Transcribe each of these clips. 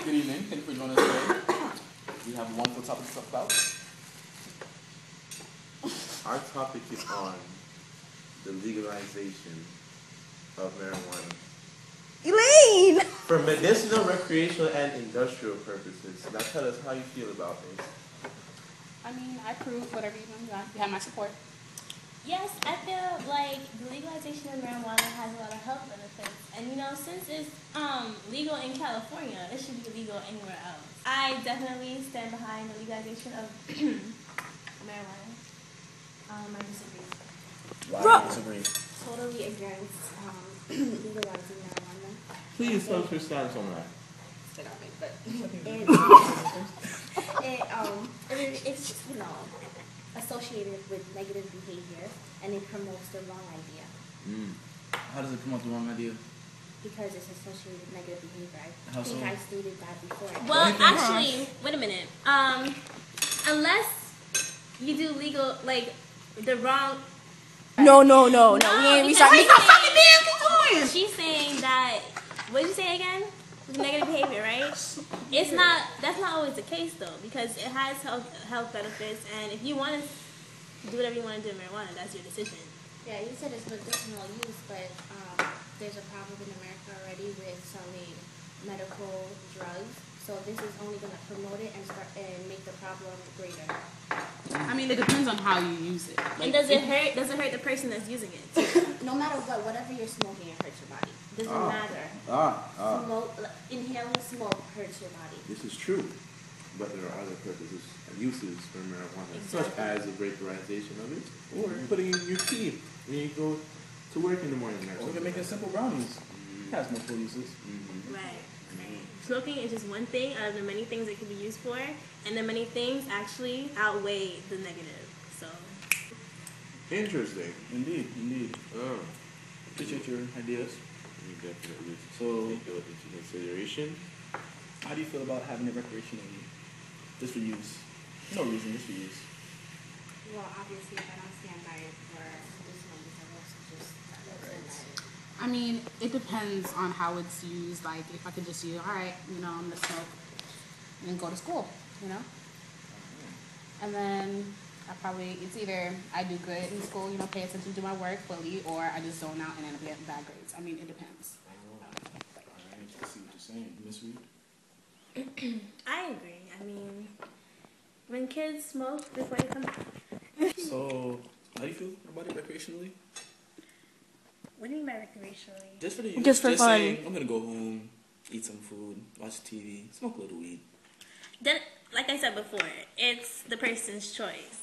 Good evening. Thank you for joining us today. We have a wonderful topic to talk about. Our topic is on the legalization of marijuana. Elaine! For medicinal, recreational, and industrial purposes. Now tell us how you feel about this. I mean, I approve whatever you want. You have my support. Yes, I feel like the legalization of marijuana has a lot of health benefits. And you know, since it's legal in California, it should be legal anywhere else. I definitely stand behind the legalization of marijuana. I disagree. Why do you disagree? Totally against legalizing marijuana. Please tell us your stance on that. Still got me, but it's associated with negative behavior, and it promotes the wrong idea. How does it promote the wrong idea? Because it's associated with negative behavior. How I think so? I stated that before. Well, actually, wait a minute. Unless you do legal, like, the wrong... No. We ain't restarting. She's saying that... What did you say again? With negative behavior, right? That's not always the case, though, because it has health benefits, and if you want to do whatever you want to do with marijuana, that's your decision. Yeah, you said it's medicinal use, but there's a problem in America already with selling medical drugs. So this is only going to promote it and make the problem greater. I mean, it depends on how you use it. And does it hurt the person that's using it? No matter what, whatever you're smoking, it hurts your body. Doesn't matter. Inhaling smoke hurts your body. This is true. But there are other purposes and uses for marijuana, such as the vaporization of it, or putting it in your tea when you go to work in the morning. Or we can make it simple brownies. It has multiple uses. Right. Smoking is just one thing out of the many things it can be used for, and the many things actually outweigh the negative. So. Interesting. Indeed. Oh. Appreciate your ideas. We definitely So, take those into consideration. how do you feel about having it recreationally? Just for use. No reason, just for use. Well, obviously, if I don't stand by it for medicinal use, I will just stand by it. I mean, it depends on how it's used. Like, if I could just use, all right, I'm going to smoke and then go to school, And then it's either I do good in school, pay attention to my work fully, or I just zone out and end up getting bad grades. I mean, it depends. I see what you're saying. Miss Reed? I agree. I mean, when kids smoke before they come... So, how do you feel about it recreationally? What do you mean by recreationally? Just for the use. Just for fun. Saying, I'm going to go home, eat some food, watch TV, smoke a little weed. Then, like I said before, it's the person's choice.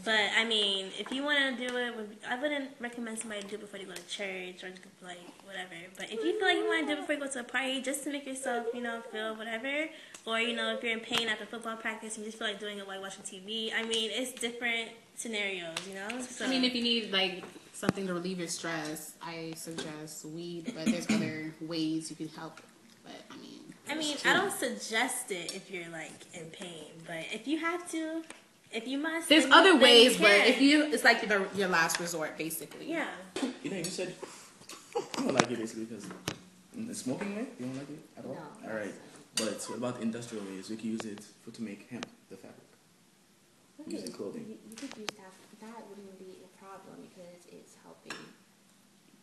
But, I mean, if you want to do it, I wouldn't recommend somebody to do it before they go to church or, like, whatever. But if you feel like you want to do it before you go to a party, just to make yourself, feel whatever. Or, if you're in pain after football practice and you just feel like doing it while watching TV. I mean, it's different scenarios, So, I mean, if you need, like, something to relieve your stress, I suggest weed. But there's other ways you can help. But, I don't suggest it if you're, like, in pain. But if you have to... If you must, there's then other then ways, you but can. it's like your last resort, basically. Yeah. You said you don't like it basically because in the smoking way, you don't like it at all? No. Alright. But what about the industrial ways? We can use it to make hemp, the fabric. Use it in clothing. You could use that. That wouldn't be a problem because it's helping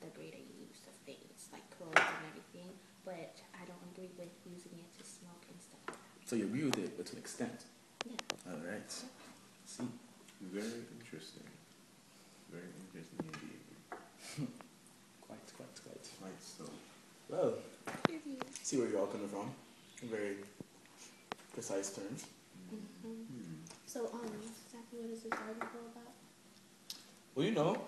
the greater use of things like clothes and everything. But I don't agree with using it to smoke and stuff like that. So you agree with it, but to an extent. Yeah. Alright. See. Very interesting. Very interesting indeed. Quite. Right, so. Well, see where you're all coming from. In very precise terms. So, exactly what is this article about? Well,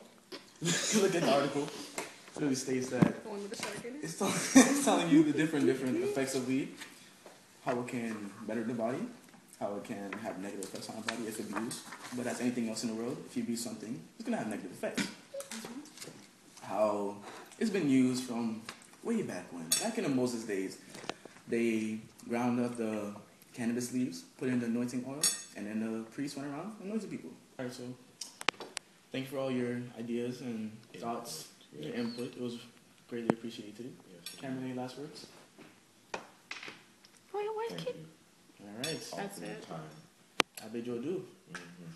look at the article. It really states that The one with the shark in it? it's telling you the different effects of weed, how it can better the body, how it can have negative effects on the body if abused. But as anything else in the world, if you abuse something, it's going to have negative effects. How it's been used from way back when. Back in the Moses days, they ground up the cannabis leaves, put in the anointing oil, and then the priest went around anointing people. All right, so thank you for all your ideas and thoughts, your input. It was greatly appreciated. Cameron, any last words? Wait. more Thank kids? you. All right. All That's for your it. time. I bid you adieu. Mhm.